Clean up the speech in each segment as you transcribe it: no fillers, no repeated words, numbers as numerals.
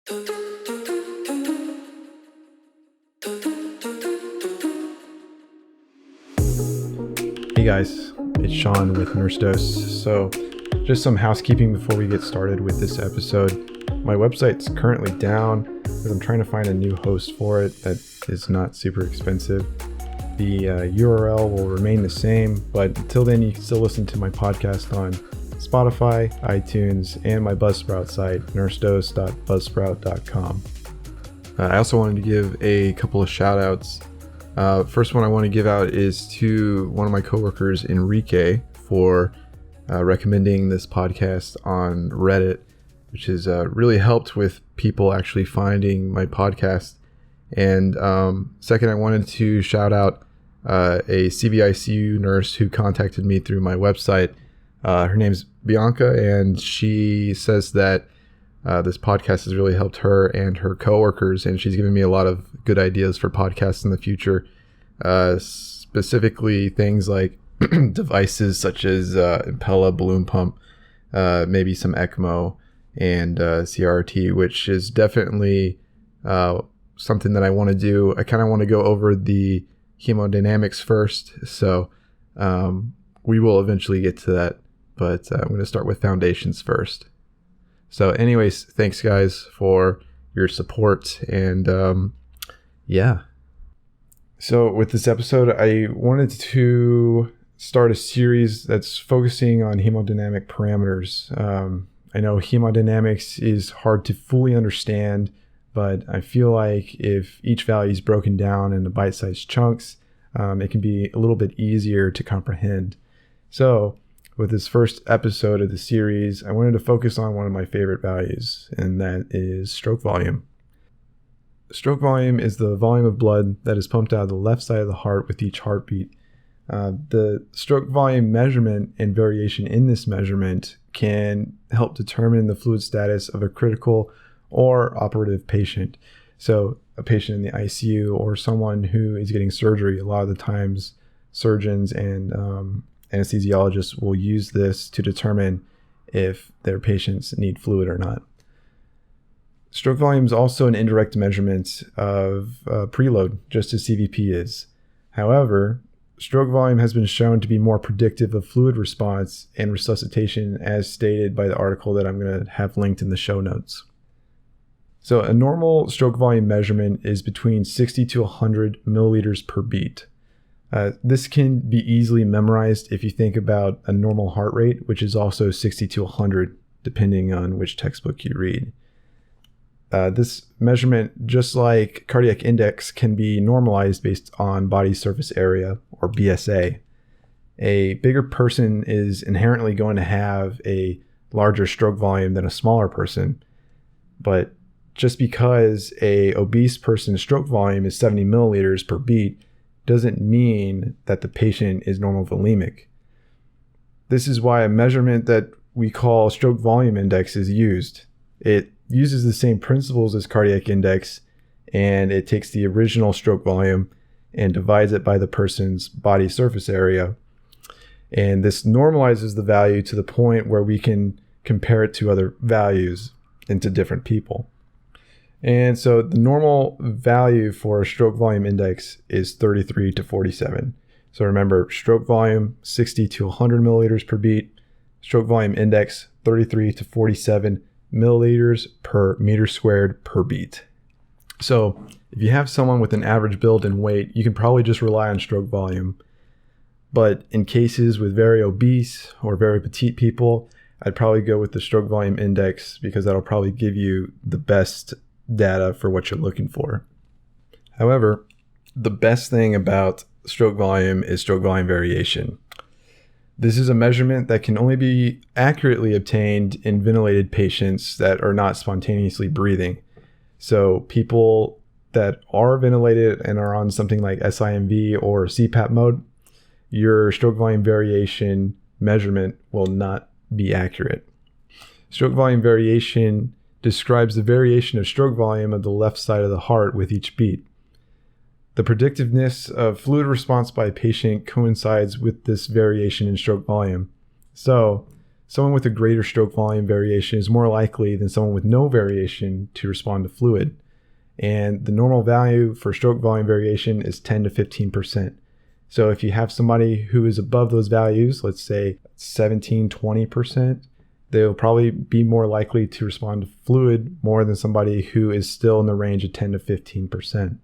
Hey guys, it's Sean with Nurse Dose. So just some housekeeping before we get started with this episode. My website's currently down because I'm trying to find a new host for it that is not super expensive. The URL will remain the same, but until then you can still listen to my podcast on Spotify, iTunes, and my Buzzsprout site, nursedose.buzzsprout.com. I also wanted to give a couple of shout outs. First one I want to give out is to one of my coworkers, Enrique, for recommending this podcast on Reddit, which has really helped with people actually finding my podcast. And second, I wanted to shout out a CVICU nurse who contacted me through my website. Her name's Bianca, and she says that this podcast has really helped her and her coworkers, and she's given me a lot of good ideas for podcasts in the future, specifically things like devices such as Impella balloon pump, maybe some ECMO, and CRT, which is definitely something that I want to do. I kind of want to go over the hemodynamics first, so we will eventually get to that, but I'm going to start with foundations first. So anyways, thanks guys for your support, and yeah. So with this episode, I wanted to start a series that's focusing on hemodynamic parameters. I know hemodynamics is hard to fully understand, but I feel like if each value is broken down into bite-sized chunks, it can be a little bit easier to comprehend. So with this first episode of the series, I wanted to focus on one of my favorite values, and that is stroke volume. Stroke volume is the volume of blood that is pumped out of the left side of the heart with each heartbeat. The stroke volume measurement and variation in this measurement can help determine the fluid status of a critical or operative patient. So a patient in the ICU or someone who is getting surgery, a lot of the times surgeons and anesthesiologists will use this to determine if their patients need fluid or not. Stroke volume is also an indirect measurement of preload, just as CVP is. However, stroke volume has been shown to be more predictive of fluid response and resuscitation, as stated by the article that I'm going to have linked in the show notes. So a normal stroke volume measurement is between 60 to 100 milliliters per beat. This can be easily memorized if you think about a normal heart rate, which is also 60 to 100, depending on which textbook you read. This measurement, just like cardiac index, can be normalized based on body surface area, or BSA. A bigger person is inherently going to have a larger stroke volume than a smaller person, but just because a obese person's stroke volume is 70 milliliters per beat doesn't mean that the patient is normovolemic. This is why a measurement that we call stroke volume index is used. It uses the same principles as cardiac index, and it takes the original stroke volume and divides it by the person's body surface area. And this normalizes the value to the point where we can compare it to other values into different people. And so the normal value for a stroke volume index is 33 to 47. So remember, stroke volume, 60 to 100 milliliters per beat. Stroke volume index, 33 to 47 milliliters per meter squared per beat. So if you have someone with an average build and weight, you can probably just rely on stroke volume. But in cases with very obese or very petite people, I'd probably go with the stroke volume index, because that'll probably give you the best data for what you're looking for. However, the best thing about stroke volume is stroke volume variation. This is a measurement that can only be accurately obtained in ventilated patients that are not spontaneously breathing. So people that are ventilated and are on something like SIMV or CPAP mode, your stroke volume variation measurement will not be accurate. Stroke volume variation describes the variation of stroke volume of the left side of the heart with each beat. The predictiveness of fluid response by a patient coincides with this variation in stroke volume. So someone with a greater stroke volume variation is more likely than someone with no variation to respond to fluid. And the normal value for stroke volume variation is 10 to 15%. So if you have somebody who is above those values, let's say 17, 20%, they'll probably be more likely to respond to fluid more than somebody who is still in the range of 10 to 15%.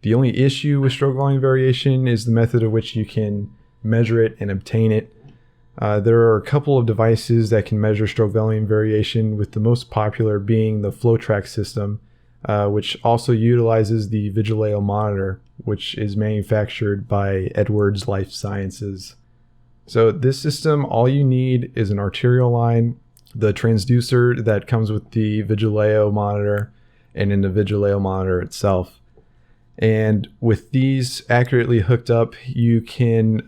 The only issue with stroke volume variation is the method of which you can measure it and obtain it. There are a couple of devices that can measure stroke volume variation, with the most popular being the FlowTrack system, which also utilizes the Vigileo monitor, which is manufactured by Edwards Life Sciences. So this system, all you need is an arterial line, the transducer that comes with the Vigileo monitor, and in the Vigileo monitor itself. And with these accurately hooked up, you can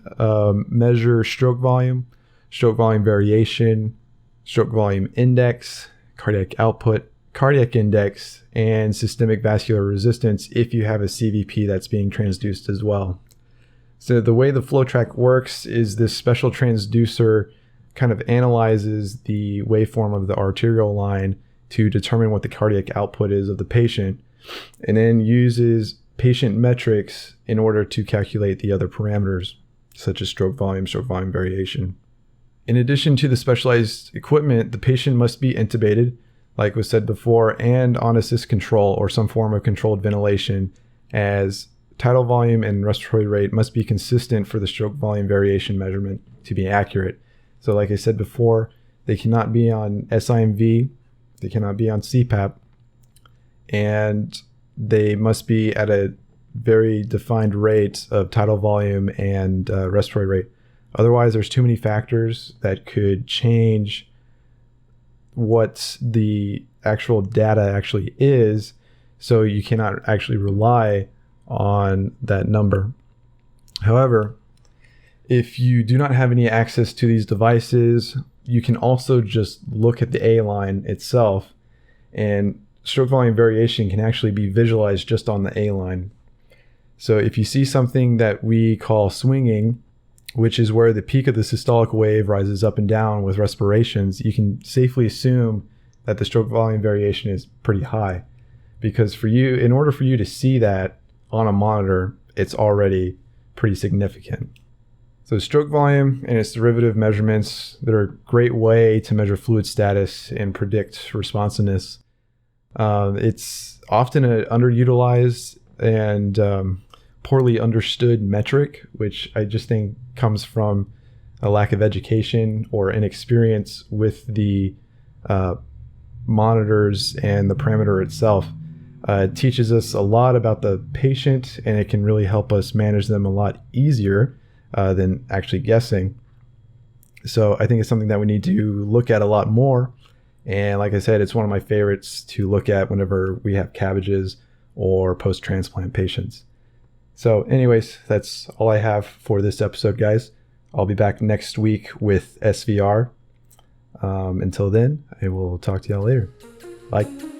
measure stroke volume variation, stroke volume index, cardiac output, cardiac index, and systemic vascular resistance if you have a CVP that's being transduced as well. So the way the FlowTrack works is this special transducer kind of analyzes the waveform of the arterial line to determine what the cardiac output is of the patient, and then uses patient metrics in order to calculate the other parameters, such as stroke volume variation. In addition to the specialized equipment, the patient must be intubated, like was said before, and on assist control or some form of controlled ventilation, as tidal volume and respiratory rate must be consistent for the stroke volume variation measurement to be accurate. So like I said before, they cannot be on SIMV, they cannot be on CPAP, and they must be at a very defined rate of tidal volume and respiratory rate. Otherwise, there's too many factors that could change what the actual data actually is, so you cannot actually rely on that number. However, if you do not have any access to these devices, you can also just look at the A line itself, and stroke volume variation can actually be visualized just on the A line. So if you see something that we call swinging, which is where the peak of the systolic wave rises up and down with respirations, you can safely assume that the stroke volume variation is pretty high. Because for you, in order for you to see that on a monitor, it's already pretty significant. So stroke volume and its derivative measurements, they're a great way to measure fluid status and predict responsiveness. It's often an underutilized and poorly understood metric, which I just think comes from a lack of education or inexperience with the monitors and the parameter itself. It teaches us a lot about the patient, and it can really help us manage them a lot easier than actually guessing. So I think it's something that we need to look at a lot more. And like I said, it's one of my favorites to look at whenever we have CABGs or post-transplant patients. So anyways, that's all I have for this episode, guys. I'll be back next week with SVR. Until then, I will talk to y'all later. Bye.